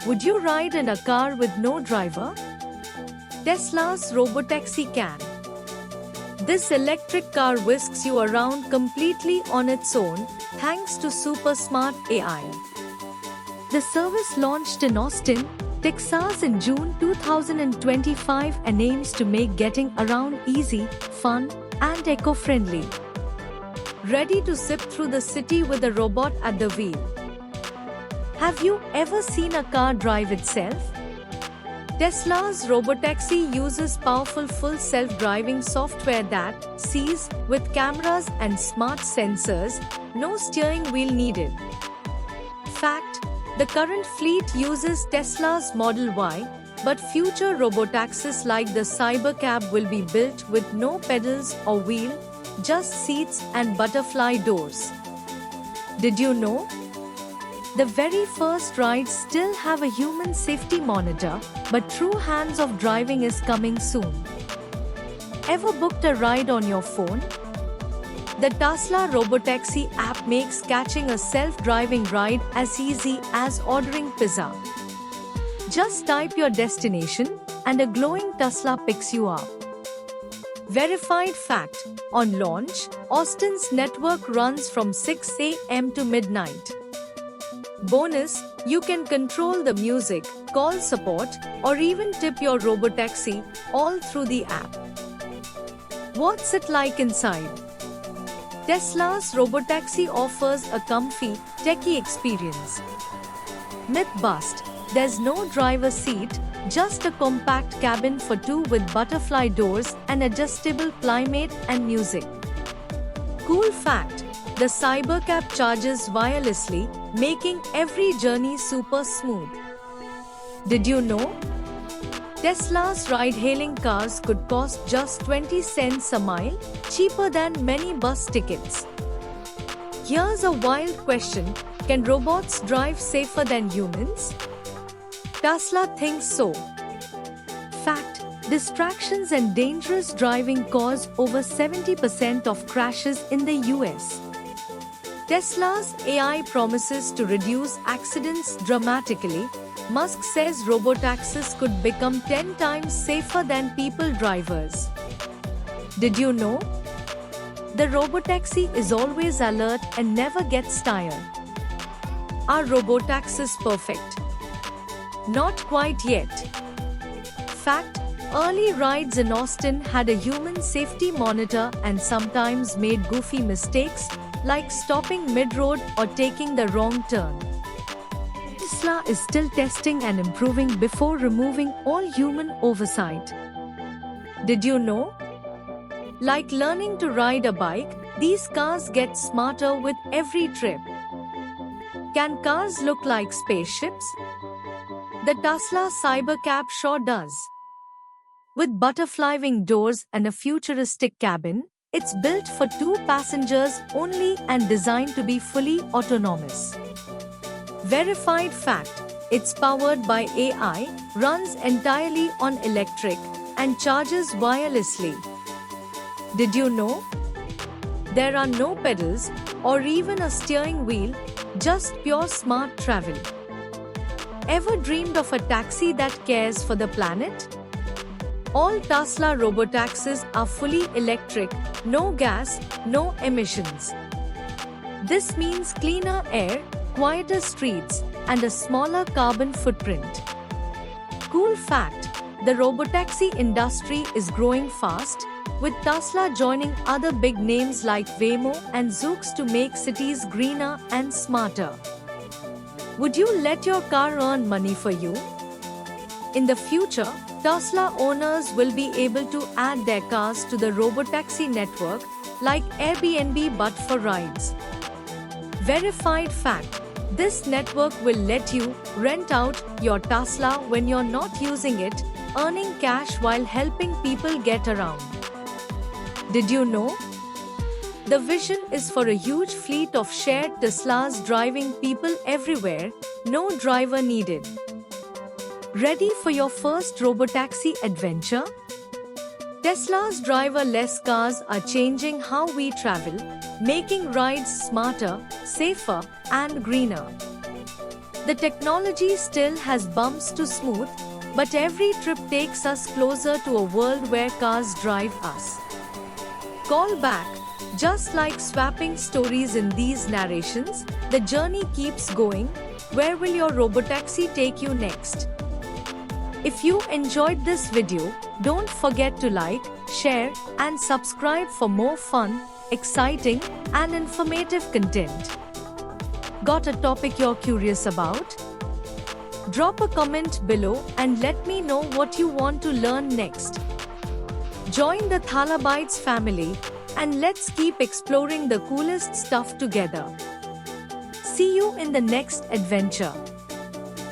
Would you ride in a car with no driver? Tesla's Robotaxi can. This electric car whisks you around completely on its own, thanks to super smart AI. The service launched in Austin, Texas in June 2025 and aims to make getting around easy, fun, and eco-friendly. Ready to zip through the city with a robot at the wheel. Have you ever seen a car drive itself? Tesla's Robotaxi uses powerful full self-driving software that sees, with cameras and smart sensors, no steering wheel needed. Fact: the current fleet uses Tesla's Model Y, but future robotaxis like the Cybercab will be built with no pedals or wheel, just seats and butterfly doors. Did you know? The very first rides still have a human safety monitor, but true hands-off driving is coming soon. Ever booked a ride on your phone? The Tesla Robotaxi app makes catching a self-driving ride as easy as ordering pizza. Just type your destination, and a glowing Tesla picks you up. Verified fact: on launch, Austin's network runs from 6 a.m. to midnight. Bonus: you can control the music, call support, or even tip your Robotaxi, all through the app. What's it like inside? Tesla's Robotaxi offers a comfy, techy experience. Myth bust: there's no driver's seat, just a compact cabin for two with butterfly doors and adjustable climate and music. Cool fact: the Cybercab charges wirelessly, making every journey super smooth. Did you know? Tesla's ride-hailing cars could cost just 20 cents a mile, cheaper than many bus tickets. Here's a wild question: can robots drive safer than humans? Tesla thinks so. Fact: distractions and dangerous driving cause over 70% of crashes in the US. Tesla's AI promises to reduce accidents dramatically. Musk says robotaxis could become 10 times safer than people drivers. Did you know? The Robotaxi is always alert and never gets tired. Are robotaxis perfect? Not quite yet. Fact: early rides in Austin had a human safety monitor and sometimes made goofy mistakes, like stopping mid-road or taking the wrong turn. Tesla is still testing and improving before removing all human oversight. Did you know? Like learning to ride a bike, these cars get smarter with every trip. Can cars look like spaceships? The Tesla Cybercab sure does. With butterfly wing doors and a futuristic cabin, it's built for 2 passengers only and designed to be fully autonomous. Verified fact: it's powered by AI, runs entirely on electric, and charges wirelessly. Did you know? There are no pedals or even a steering wheel, just pure smart travel. Ever dreamed of a taxi that cares for the planet? All Tesla robotaxis are fully electric, no gas, no emissions. This means cleaner air, quieter streets, and a smaller carbon footprint. Cool fact: the robotaxi industry is growing fast, with Tesla joining other big names like Waymo and Zoox to make cities greener and smarter. Would you let your car earn money for you? In the future, Tesla owners will be able to add their cars to the Robotaxi network, like Airbnb but for rides. Verified fact: this network will let you rent out your Tesla when you're not using it, earning cash while helping people get around. Did you know? The vision is for a huge fleet of shared Teslas driving people everywhere, no driver needed. Ready for your first robotaxi adventure? Tesla's driverless cars are changing how we travel, making rides smarter, safer, and greener. The technology still has bumps to smooth, but every trip takes us closer to a world where cars drive us. Call back. Just like swapping stories in these narrations, the journey keeps going. Where will your robotaxi take you next? If you enjoyed this video, don't forget to like, share, and subscribe for more fun, exciting, and informative content. Got a topic you're curious about? Drop a comment below and let me know what you want to learn next. Join the Thalabytes family and let's keep exploring the coolest stuff together. See you in the next adventure.